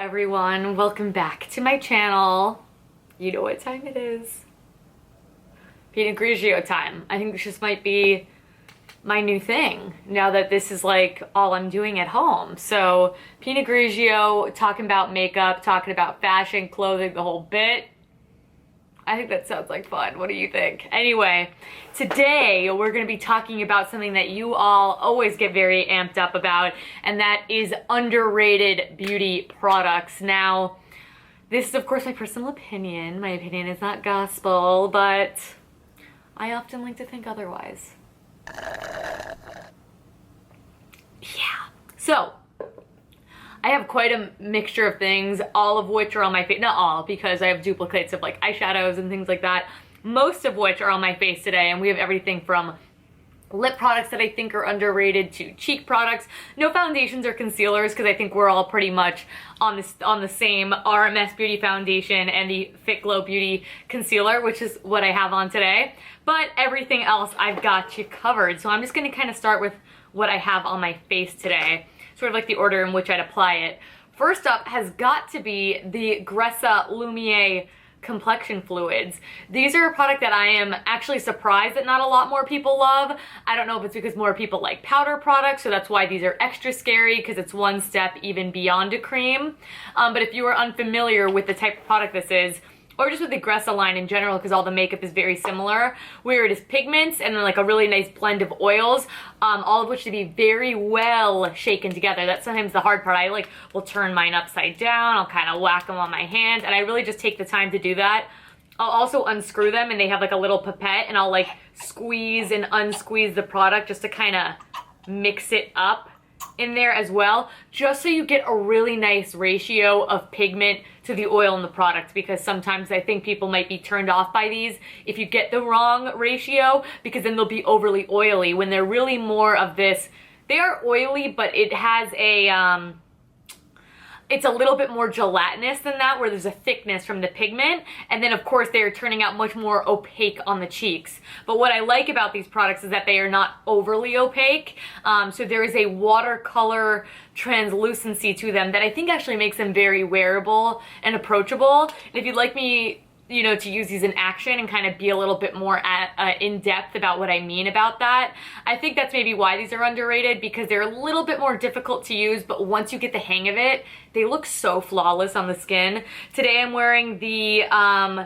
everyone, welcome back to my channel. You know what time it is. Pinot Grigio time. I think this just might be my new thing now that this is like all I'm doing at home. So Pinot Grigio, talking about makeup, talking about fashion, clothing, the whole bit. I think that sounds like fun. What do you think? Anyway, today we're going to be talking about something that you all always get very amped up about, and that is underrated beauty products. Now, this is of course my personal opinion. My opinion is not gospel, but I often like to think otherwise. Yeah. So, I have quite a mixture of things, all of which are on my face. Not all, because I have duplicates of like eyeshadows and things like that. Most of which are on my face today, and we have everything from lip products that I think are underrated to cheek products. No foundations or concealers, because I think we're all pretty much on the same RMS Beauty foundation and the Fit Glow Beauty concealer, which is what I have on today. But everything else I've got you covered. So I'm just going to kind of start with what I have on my face today. Sort of like the order in which I'd apply it. First up has got to be the Gressa Lumiere complexion fluids. These are a product that I am actually surprised that not a lot more people love. I don't know if it's because more people like powder products, so that's why these are extra scary, because it's one step even beyond a cream. But if you are unfamiliar with the type of product this is, or just with the Gressa line in general, because all the makeup is very similar, where it is pigments and then like a really nice blend of oils, all of which should be very well shaken together. That's sometimes the hard part. I like will turn mine upside down, I'll kind of whack them on my hand, and I really just take the time to do that. I'll also unscrew them, and they have like a little pipette, and I'll like squeeze and unsqueeze the product just to kind of mix it up in there as well, just so you get a really nice ratio of pigment to the oil in the product, because sometimes I think people might be turned off by these if you get the wrong ratio, because then they'll be overly oily when they're really more of this. They are oily, but it has a it's a little bit more gelatinous than that, where there's a thickness from the pigment, and then of course they are turning out much more opaque on the cheeks. But what I like about these products is that they are not overly opaque, so there is a watercolor translucency to them that I think actually makes them very wearable and approachable. And if you'd like me, you know, to use these in action and kind of be a little bit more in depth about what I mean about that, I think that's maybe why these are underrated, because they're a little bit more difficult to use, but once you get the hang of it, they look so flawless on the skin. Today I'm wearing the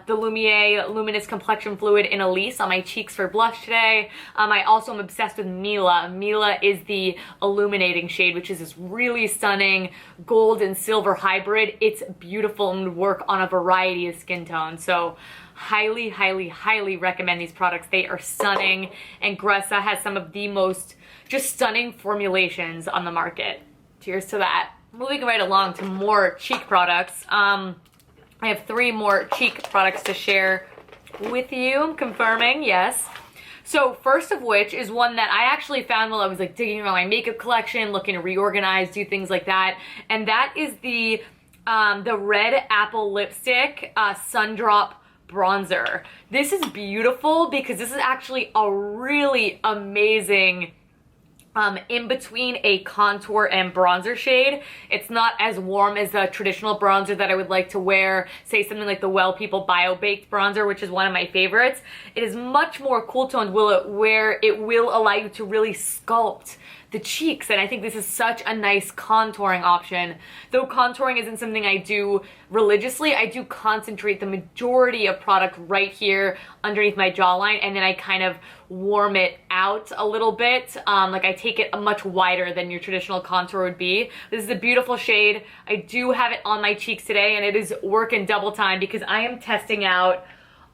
Lumiere Luminous Complexion Fluid in Elise on my cheeks for blush today. I also am obsessed with Mila. Mila is the illuminating shade, which is this really stunning gold and silver hybrid. It's beautiful and would work on a variety of skin tones. So highly, highly, highly recommend these products. They are stunning, and Gressa has some of the most just stunning formulations on the market. Cheers to that. Moving right along to more cheek products. I have 3 more cheek products to share with you. I'm confirming, yes. So first of which is one that I actually found while I was like digging around my makeup collection, looking to reorganize, do things like that. And that is the Red Apple Lipstick Sundrop Bronzer. This is beautiful because this is actually a really amazing in between a contour and bronzer shade. It's not as warm as the traditional bronzer that I would like to wear, say something like the Well People Bio Baked bronzer, which is one of my favorites. It is much more cool toned where it will allow you to really sculpt the cheeks, and I think this is such a nice contouring option. Though contouring isn't something I do religiously, I do concentrate the majority of product right here underneath my jawline, and then I kind of warm it out a little bit. Like I take it much wider than your traditional contour would be. This is a beautiful shade. I do have it on my cheeks today, and it is working double time because I am testing out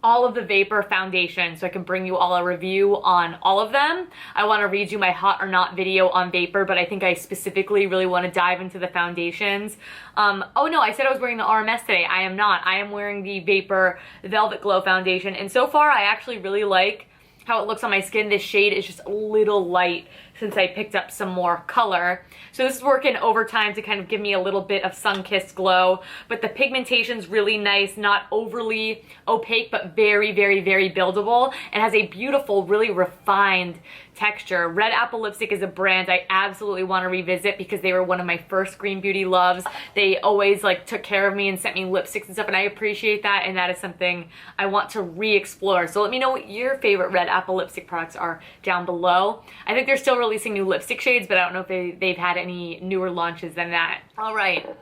all of the Vapor foundations, so I can bring you all a review on all of them. I want to read you my hot or not video on Vapor, but I think I specifically really want to dive into the foundations. Oh no, I said I was wearing the RMS today. I am not. I am wearing the Vapor Velvet Glow foundation, and so far I actually really like how it looks on my skin. This shade is just a little light since I picked up some more color. So this is working overtime to kind of give me a little bit of sun-kissed glow, but the pigmentation's really nice, not overly opaque, but very, very, very buildable, and has a beautiful, really refined texture. Red Apple Lipstick is a brand I absolutely want to revisit because they were one of my first green beauty loves. They always like took care of me and sent me lipsticks and stuff, and I appreciate that, and that is something I want to re-explore. So let me know what your favorite Red Apple lipstick products are down below. I think they're still releasing new lipstick shades, but I don't know if they've had any newer launches than that. All right,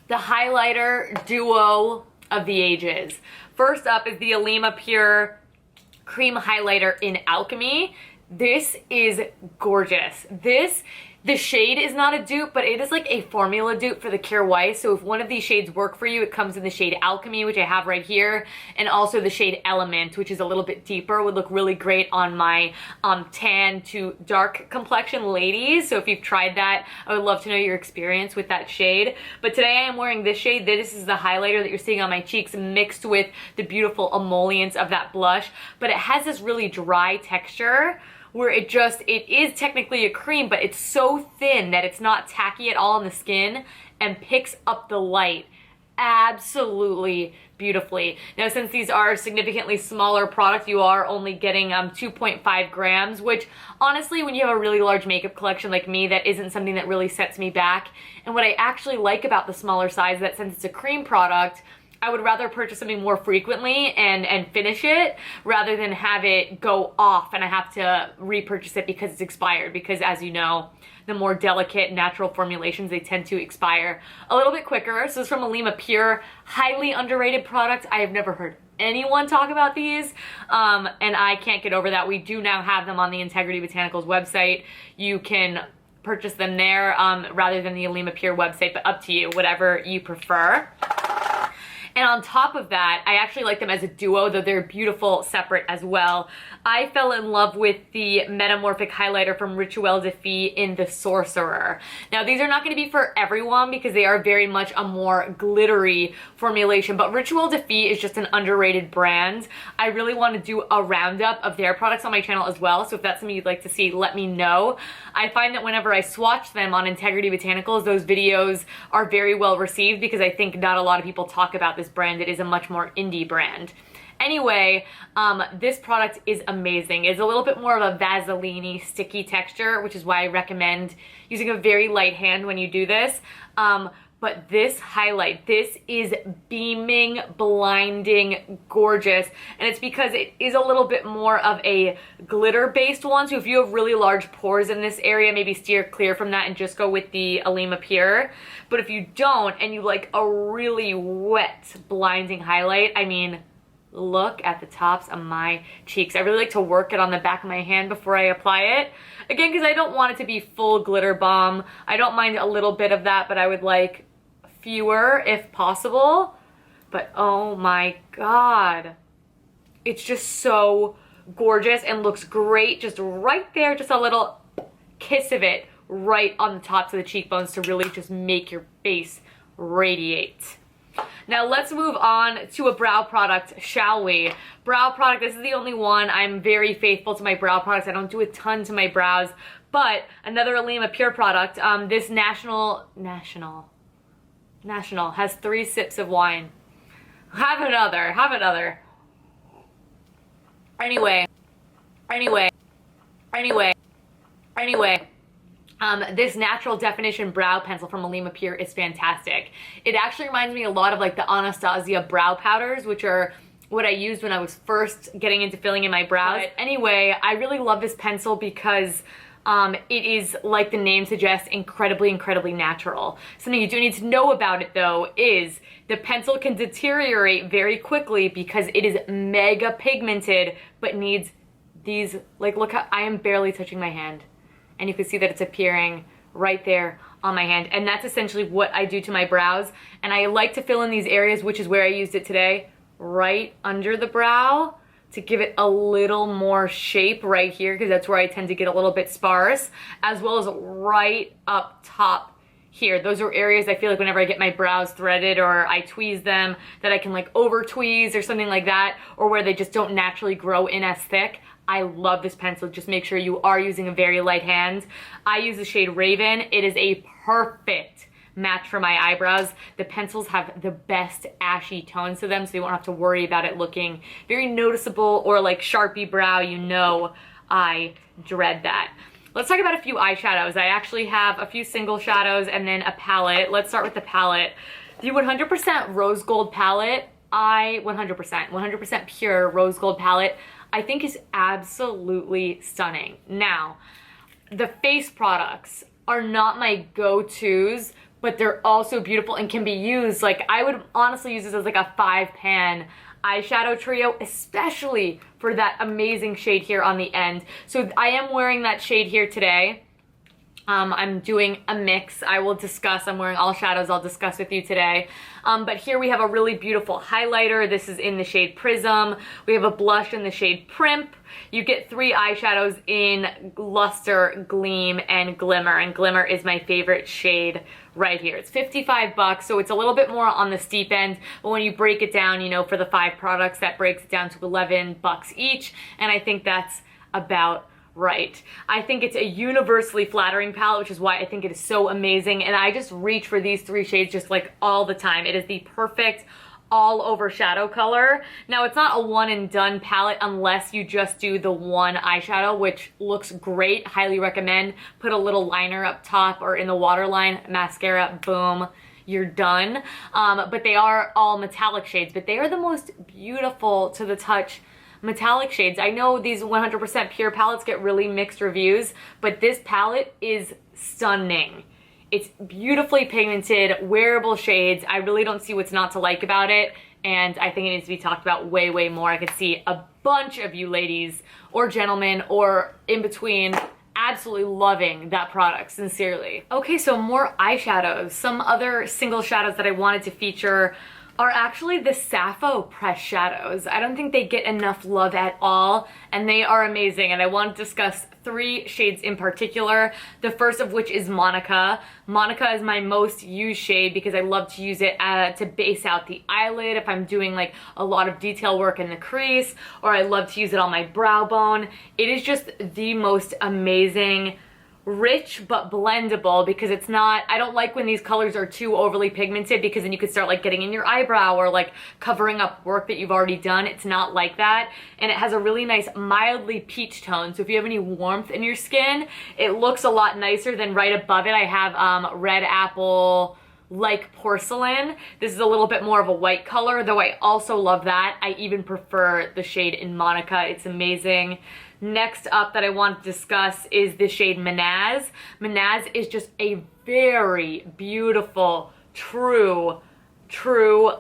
the highlighter duo of the ages. First up is the Alima Pure Cream Highlighter in Alchemy. This is gorgeous. The shade is not a dupe, but it is like a formula dupe for the Kjaer Weis. So if one of these shades work for you, it comes in the shade Alchemy, which I have right here, and also the shade Element, which is a little bit deeper, would look really great on my tan to dark complexion ladies. So if you've tried that, I would love to know your experience with that shade. But today I am wearing this shade. This is the highlighter that you're seeing on my cheeks mixed with the beautiful emollients of that blush, but it has this really dry texture where it is technically a cream, but it's so thin that it's not tacky at all on the skin and picks up the light absolutely beautifully. Now, since these are significantly smaller products, you are only getting 2.5 grams, which honestly, when you have a really large makeup collection like me, that isn't something that really sets me back. And what I actually like about the smaller size is that since it's a cream product, I would rather purchase something more frequently and finish it rather than have it go off and I have to repurchase it because it's expired. Because as you know, the more delicate natural formulations, they tend to expire a little bit quicker. So this is from Alima Pure, highly underrated product. I have never heard anyone talk about these, and I can't get over that. We do now have them on the Integrity Botanicals website. You can purchase them there rather than the Alima Pure website, but up to you, whatever you prefer. And on top of that, I actually like them as a duo, though they're beautiful separate as well. I fell in love with the Metamorphic highlighter from Rituel de Fille in The Sorcerer. Now, these are not going to be for everyone because they are very much a more glittery formulation, but Rituel de Fille is just an underrated brand. I really want to do a roundup of their products on my channel as well, so if that's something you'd like to see, let me know. I find that whenever I swatch them on Integrity Botanicals, those videos are very well received because I think not a lot of people talk about this brand. It is a much more indie brand. Anyway, this product is amazing. It's a little bit more of a Vaseline-y sticky texture, which is why I recommend using a very light hand when you do this. But this highlight, this is beaming, blinding, gorgeous. And it's because it is a little bit more of a glitter-based one. So if you have really large pores in this area, maybe steer clear from that and just go with the Alima Pure. But if you don't, and you like a really wet, blinding highlight, I mean, look at the tops of my cheeks. I really like to work it on the back of my hand before I apply it. Again, because I don't want it to be full glitter bomb. I don't mind a little bit of that, but I would like fewer if possible. But oh my god, it's just so gorgeous and looks great just right there, just a little kiss of it right on the tops of the cheekbones to really just make your face radiate. Now let's move on to a brow product, shall we? Brow product, this is the only one. I'm very faithful to my brow products. I don't do a ton to my brows, but another Alima Pure product, this National has 3 sips of wine. Have another. Anyway. This Natural Definition Brow Pencil from Alima Pure is fantastic. It actually reminds me a lot of like the Anastasia brow powders, which are what I used when I was first getting into filling in my brows. But anyway, I really love this pencil because it is, like the name suggests, incredibly, incredibly natural. Something you do need to know about it, though, is the pencil can deteriorate very quickly because it is mega pigmented, but needs these, like, look how I am barely touching my hand. And you can see that it's appearing right there on my hand. And that's essentially what I do to my brows. And I like to fill in these areas, which is where I used it today, right under the brow, to give it a little more shape right here, because that's where I tend to get a little bit sparse, as well as right up top here. Those are areas I feel like whenever I get my brows threaded or I tweeze them, that I can like over tweeze or something like that, or where they just don't naturally grow in as thick. I love this pencil. Just make sure you are using a very light hand. I use the shade Raven. It is a perfect match for my eyebrows. The pencils have the best ashy tones to them, so you won't have to worry about it looking very noticeable or like Sharpie brow. You know I dread that. Let's talk about a few eyeshadows. I actually have a few single shadows and then a palette. Let's start with the palette. The 100% rose gold palette, 100% pure rose gold palette, I think is absolutely stunning. Now, the face products are not my go-tos, but they're also beautiful and can be used. Like, I would honestly use this as like a 5-pan eyeshadow trio, especially for that amazing shade here on the end. So I am wearing that shade here today. I'm doing a mix. I will discuss, I'm wearing all shadows, I'll discuss with you today. But here we have a really beautiful highlighter. This is in the shade Prism. We have a blush in the shade Primp. You get 3 eyeshadows in Luster, Gleam, and Glimmer. And Glimmer is my favorite shade right here. It's 55 bucks, so it's a little bit more on the steep end. But when you break it down, you know, for the 5 products, that breaks it down to 11 bucks each. And I think that's about right. I think it's a universally flattering palette, which is why I think it is so amazing. And I just reach for these 3 shades just like all the time. It is the perfect all over shadow color. Now, it's not a one and done palette unless you just do the one eyeshadow, which looks great. Highly recommend. Put a little liner up top or in the waterline, mascara, boom, you're done. But they are all metallic shades, but they are the most beautiful to the touch metallic shades. I know these 100% pure palettes get really mixed reviews, but this palette is stunning. It's beautifully pigmented, wearable shades. I really don't see what's not to like about it, and I think it needs to be talked about way, way more. I could see a bunch of you ladies or gentlemen or in between absolutely loving that product, sincerely. Okay, so more eyeshadows. Some other single shadows that I wanted to feature are actually the Sappho pressed shadows. I don't think they get enough love at all, and they are amazing. And I want to discuss 3 shades in particular. The first of which is Monica. Monica is my most used shade because I love to use it to base out the eyelid if I'm doing like a lot of detail work in the crease, or I love to use it on my brow bone. It is just the most amazing, rich but blendable, because it's not, I don't like when these colors are too overly pigmented, because then you could start like getting in your eyebrow or like covering up work that you've already done. It's not like that, and it has a really nice mildly peach tone, so if you have any warmth in your skin, it looks a lot nicer than right above it. I have Red Apple like Porcelain. This is a little bit more of a white color, though I also love that. I even prefer the shade in Monica. It's amazing. Next up that I want to discuss is the shade Manaz. Manaz is just a very beautiful, true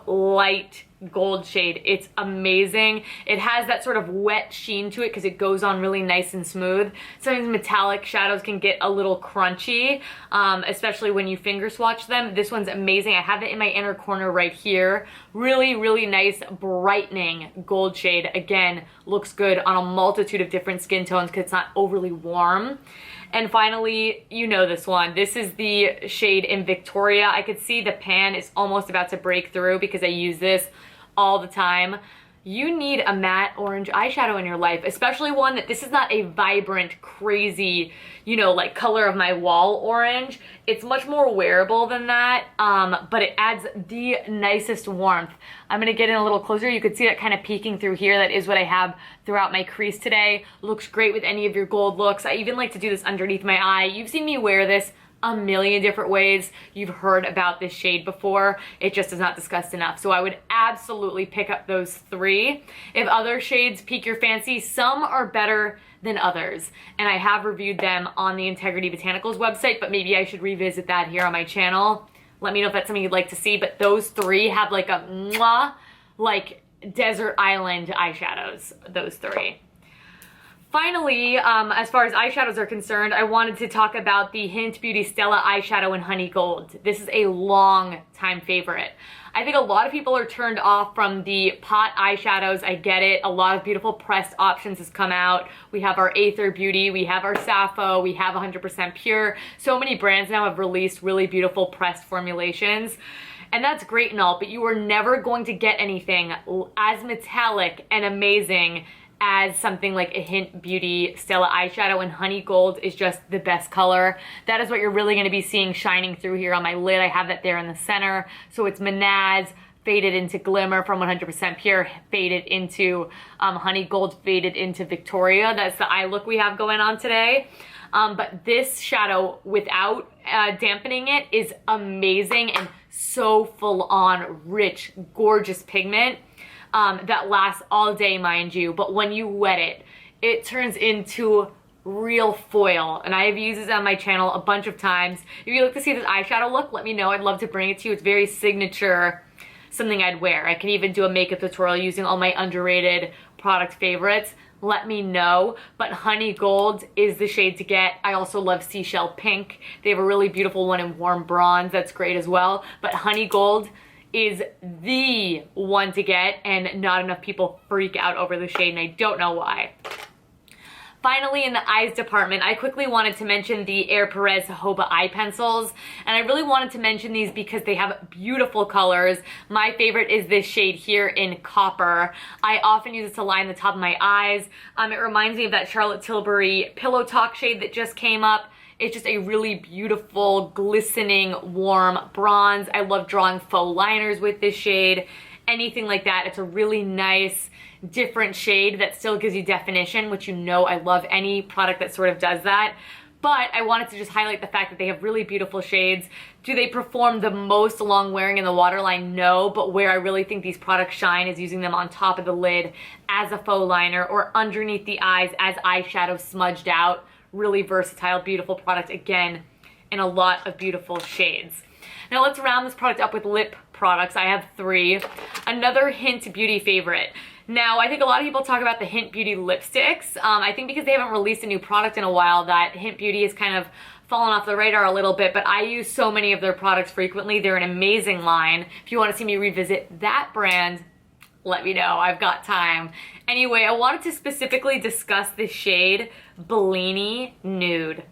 light gold shade. It's amazing. It has that sort of wet sheen to it because it goes on really nice and smooth. Sometimes metallic shadows can get a little crunchy, especially when you finger swatch them. This one's amazing. I have it in my inner corner right here. Really nice brightening gold shade. Again, looks good on a multitude of different skin tones because it's not overly warm. And finally, you know this one. This is the shade in Victoria. I could see the pan is almost about to break through because I use this all the time. You need a matte orange eyeshadow in your life, especially one that, this is not a vibrant, crazy, you know, like color of my wall orange. It's much more wearable than that, but it adds the nicest warmth. I'm gonna get in a little closer. You could see that kind of peeking through here. That is what I have throughout my crease today. Looks great with any of your gold looks. I even like to do this underneath my eye. You've seen me wear this a million different ways. You've heard about this shade before. It just is not discussed enough. So I would absolutely pick up those 3. If other shades pique your fancy, some are better than others, and I have reviewed them on the Integrity Botanicals website, but maybe I should revisit that here on my channel. Let me know if that's something you'd like to see, but those 3 have like a mwah, like desert island eyeshadows, those 3. Finally, as far as eyeshadows are concerned, I wanted to talk about the Hint Beauty Stella eyeshadow in Honey Gold. This is a long time favorite. I think a lot of people are turned off from the pot eyeshadows. I get it. A lot of beautiful pressed options has come out. We have our Aether Beauty, we have our Sappho, we have 100% Pure. So many brands now have released really beautiful pressed formulations. And that's great and all, but you are never going to get anything as metallic and amazing as something like a Hint Beauty Stella eyeshadow, and Honey Gold is just the best color. That is what you're really going to be seeing shining through here on my lid. I have that there in the center. So it's Manaz faded into Glimmer from 100% Pure, faded into Honey Gold, faded into Victoria. That's the eye look we have going on today. But this shadow, without dampening it, is amazing and so full on, rich, gorgeous pigment. That lasts all day, mind you, but when you wet it, it turns into real foil, and I have used this on my channel a bunch of times. If you look to see this eyeshadow look, let me know. I'd love to bring it to you. It's very signature, something I'd wear. I can even do a makeup tutorial using all my underrated product favorites. Let me know. But Honey Gold is the shade to get. I also love Seashell Pink. They have a really beautiful one in Warm Bronze that's great as well. But Honey Gold is the one to get, and not enough people freak out over the shade, and I don't know why. Finally, in the eyes department, I quickly wanted to mention the Air Perez Jojoba eye pencils, and I really wanted to mention these because they have beautiful colors. My favorite is this shade here in Copper. I often use this to line the top of my eyes. It reminds me of that Charlotte Tilbury Pillow Talk shade that just came up. It's just a really beautiful, glistening, warm bronze. I love drawing faux liners with this shade. Anything like that. It's a really nice, different shade that still gives you definition, which you know I love any product that sort of does that. But I wanted to just highlight the fact that they have really beautiful shades. Do they perform the most along wearing in the waterline? No, but where I really think these products shine is using them on top of the lid as a faux liner or underneath the eyes as eyeshadow smudged out. Really versatile, beautiful product, again, in a lot of beautiful shades. Now let's round this product up with lip products. I have 3. Another Hint Beauty favorite. Now, I think a lot of people talk about the Hint Beauty lipsticks. I think because they haven't released a new product in a while that Hint Beauty has kind of fallen off the radar a little bit, but I use so many of their products frequently. They're an amazing line. If you want to see me revisit that brand, let me know. I've got time. Anyway, I wanted to specifically discuss the shade Bellini Nude.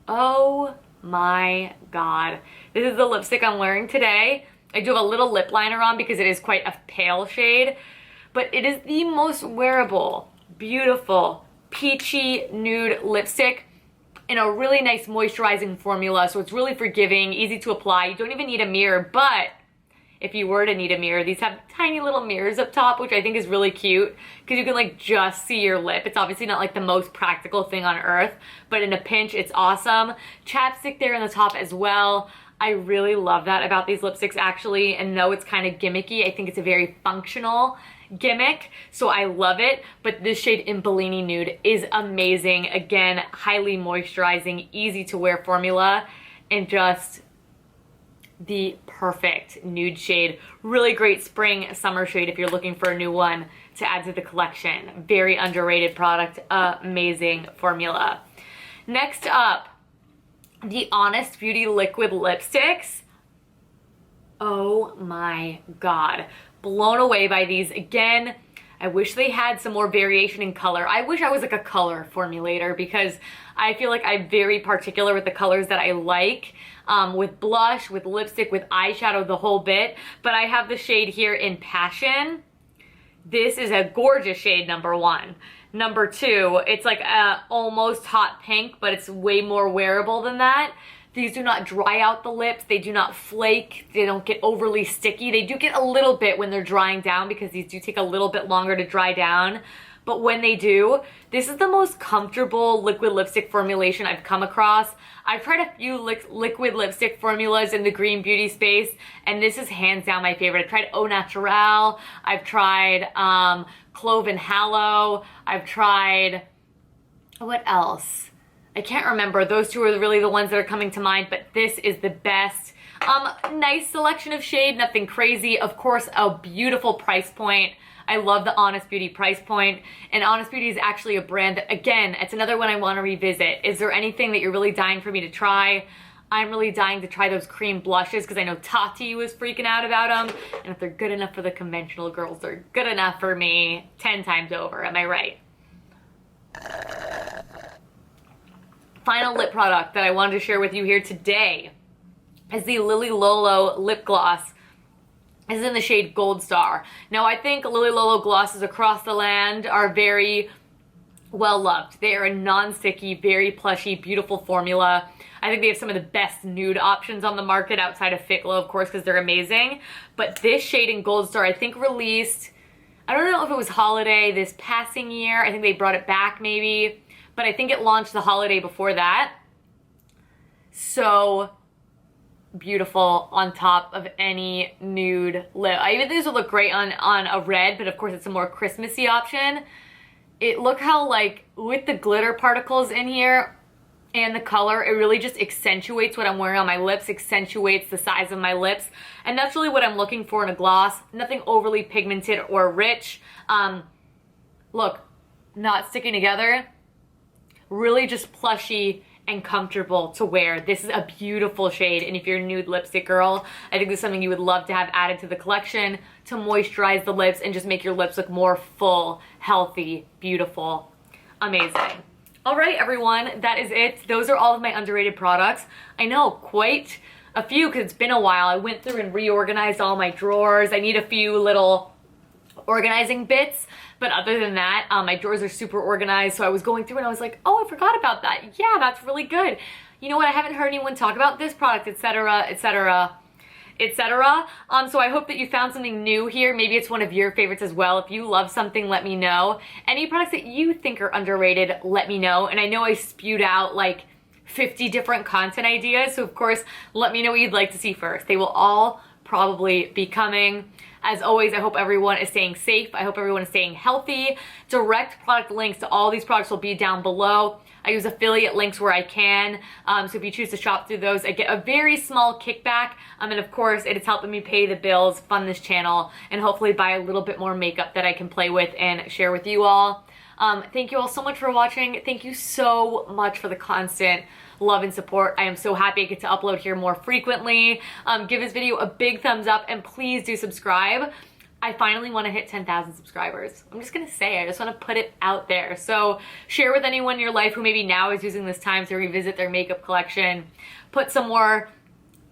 Oh my god. This is the lipstick I'm wearing today. I do have a little lip liner on because it is quite a pale shade, but it is the most wearable, beautiful, peachy nude lipstick in a really nice moisturizing formula. So it's really forgiving, easy to apply. You don't even need a mirror, but if you were to need a mirror, these have tiny little mirrors up top, which I think is really cute because you can like just see your lip. It's obviously not like the most practical thing on earth, but in a pinch, it's awesome. Chapstick there in the top as well. I really love that about these lipsticks actually, and though it's kind of gimmicky, I think it's a very functional gimmick, so I love it. But this shade in Bellini Nude is amazing. Again, highly moisturizing, easy to wear formula, and just the perfect nude shade. Really great spring summer shade if you're looking for a new one to add to the collection. Very underrated product, amazing formula. Next up, the Honest Beauty liquid lipsticks. Oh my god, blown away by these. Again, I wish they had some more variation in color. I wish I was like a color formulator because I feel like I'm very particular with the colors that I like. With blush, with lipstick, with eyeshadow, the whole bit. But I have the shade here in Passion. This is a gorgeous shade, number 1. Number 2, it's like a almost hot pink, but it's way more wearable than that. These do not dry out the lips. They do not flake. They don't get overly sticky. They do get a little bit when they're drying down because these do take a little bit longer to dry down. But when they do, this is the most comfortable liquid lipstick formulation I've come across. I've tried a few liquid lipstick formulas in the green beauty space, and this is hands down my favorite. I've tried Au Naturel. I've tried Clove and Hallow. I've tried, what else? I can't remember. Those two are really the ones that are coming to mind, but this is the best. Nice selection of shade, nothing crazy. Of course, a beautiful price point. I love the Honest Beauty price point, and Honest Beauty is actually a brand that, again, it's another one I want to revisit. Is there anything that you're really dying for me to try? I'm really dying to try those cream blushes because I know Tati was freaking out about them, and if they're good enough for the conventional girls, they're good enough for me 10 times over. Am I right? Final lip product that I wanted to share with you here today is the Lily Lolo lip gloss. This is in the shade Gold Star. Now, I think Lily Lolo glosses across the land are very well loved. They are a non-sticky, very plushy, beautiful formula. I think they have some of the best nude options on the market outside of Fit Glow, of course, because they're amazing. But this shade in Gold Star, I think released, I don't know if it was holiday this passing year. I think they brought it back maybe, but I think it launched the holiday before that. So beautiful on top of any nude lip. I even think this would look great on a red, but of course it's a more Christmassy option. Look how, like, with the glitter particles in here and the color, it really just accentuates what I'm wearing on my lips, accentuates the size of my lips, and that's really what I'm looking for in a gloss. Nothing overly pigmented or rich. Look, not sticking together, really just plushy and comfortable to wear. This is a beautiful shade, and if you're a nude lipstick girl, I think this is something you would love to have added to the collection to moisturize the lips and just make your lips look more full, healthy, beautiful, amazing. All right, everyone, that is it. Those are all of my underrated products. I know, quite a few, because it's been a while. I went through and reorganized all my drawers. I need a few little organizing bits, but other than that, my drawers are super organized. So I was going through and I was like, oh, I forgot about that. Yeah, that's really good. You know what? I haven't heard anyone talk about this product, etc., etc., etc. So I hope that you found something new here. Maybe it's one of your favorites as well. If you love something, let me know. Any products that you think are underrated, let me know. And I know I spewed out like 50 different content ideas, so of course, let me know what you'd like to see first. They will all probably be coming. As always, I hope everyone is staying safe. I hope everyone is staying healthy. Direct product links to all these products will be down below. I use affiliate links where I can, so if you choose to shop through those, I get a very small kickback, and of course, it is helping me pay the bills, fund this channel, and hopefully buy a little bit more makeup that I can play with and share with you all. Thank you all so much for watching. Thank you so much for the constant love and support. I am so happy I get to upload here more frequently. Give this video a big thumbs up, and please do subscribe. I finally want to hit 10,000 subscribers. I'm just gonna say, I just want to put it out there. So share with anyone in your life who maybe now is using this time to revisit their makeup collection. Put some more,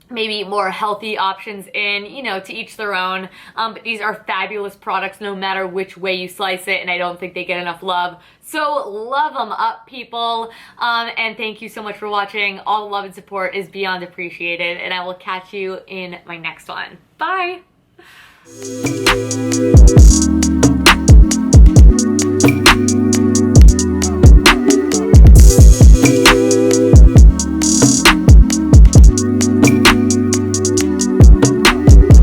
maybe more healthy options in, you know, to each their own. But these are fabulous products no matter which way you slice it, and I don't think they get enough love. So love them up, people. And thank you so much for watching. All the love and support is beyond appreciated, and I will catch you in my next one. Bye!